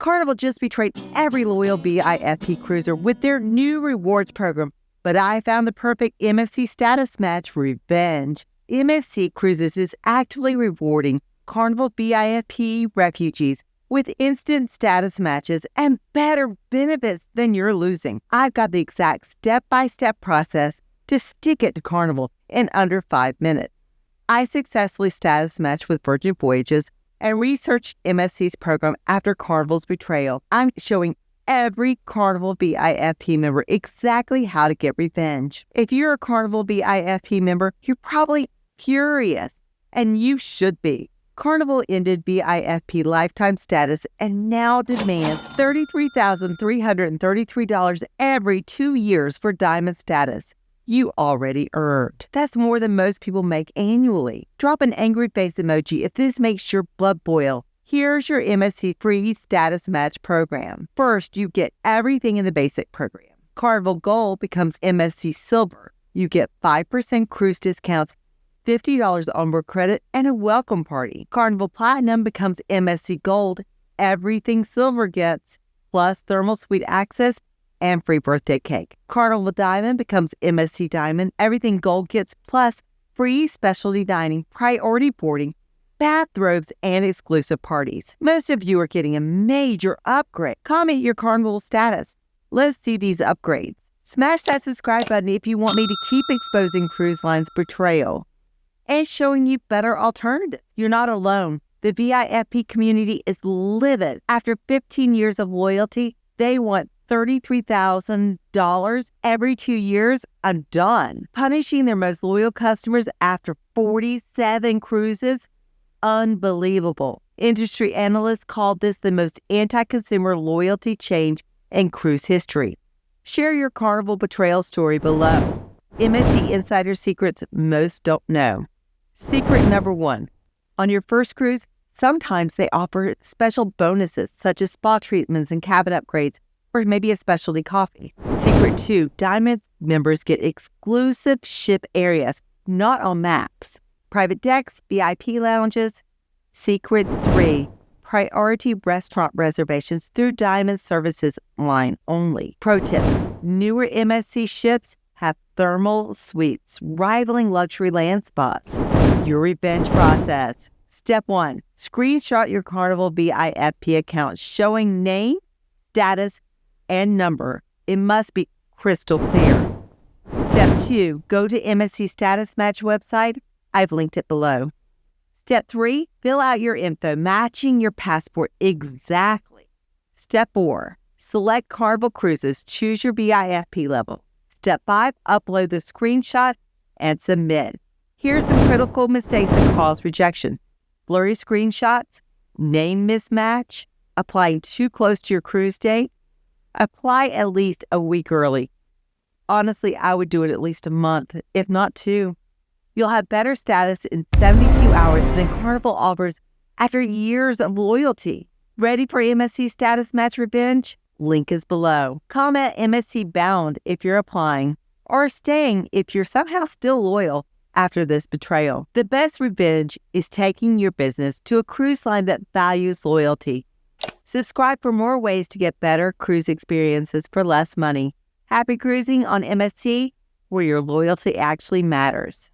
Carnival just betrayed every loyal VIFP cruiser with their new rewards program, but I found the perfect MSC Status Match Revenge. MSC Cruises is actively rewarding Carnival VIFP refugees with instant status matches and better benefits than you're losing. I've got the exact step-by-step process to stick it to Carnival in under 5 minutes. I successfully status matched with Virgin Voyages and researched MSC's program after Carnival's betrayal. I'm showing every Carnival VIFP member exactly how to get revenge. If you're a Carnival VIFP member, you're probably furious, and you should be. Carnival ended VIFP lifetime status and now demands $33,333 every 2 years for diamond status. You already earned. That's more than most people make annually. Drop an angry face emoji if this makes your blood boil. Here's your MSC free status match program. First, you get everything in the basic program. Carnival Gold becomes MSC Silver. You get 5% cruise discounts, $50 onboard credit, and a welcome party. Carnival Platinum becomes MSC Gold. Everything Silver gets, plus thermal suite access and free birthday cake. Carnival Diamond becomes MSC Diamond. Everything Gold gets, plus free specialty dining, priority boarding, bathrobes, and exclusive parties. Most of you are getting a major upgrade. Comment your Carnival status. Let's see these upgrades. Smash that subscribe button if you want me to keep exposing cruise lines' betrayal and showing you better alternatives. You're not alone. The VIFP community is livid. After 15 years of loyalty, they want $33,000 every 2 years. I'm done. Punishing their most loyal customers after 47 cruises? Unbelievable. Industry analysts called this the most anti-consumer loyalty change in cruise history. Share your Carnival betrayal story below. MSC Insider Secrets most don't know. Secret number 1. On your first cruise, sometimes they offer special bonuses such as spa treatments and cabin upgrades, or maybe a specialty coffee. Secret 2. Diamond members get exclusive ship areas, not on maps. Private decks, VIP lounges. Secret 3. Priority restaurant reservations through Diamond Services line only. Pro tip. Newer MSC ships have thermal suites rivaling luxury land spas. Your revenge process. Step 1. Screenshot your Carnival VIFP account showing name, status, and number. It must be crystal clear. Step 2. Go to MSC Status Match website. I've linked it below. Step 3. Fill out your info matching your passport exactly. Step 4. Select Carnival Cruises. Choose your VIFP level. Step 5, upload the screenshot and submit. Here's some critical mistakes that cause rejection. Blurry screenshots, name mismatch, applying too close to your cruise date. Apply at least a week early. Honestly, I would do it at least a month, if not 2. You'll have better status in 72 hours than Carnival offers after years of loyalty. Ready for MSC Status Match Revenge? Link is below. Comment MSC Bound if you're applying, or staying if you're somehow still loyal after this betrayal. The best revenge is taking your business to a cruise line that values loyalty. Subscribe for more ways to get better cruise experiences for less money. Happy cruising on MSC, where your loyalty actually matters.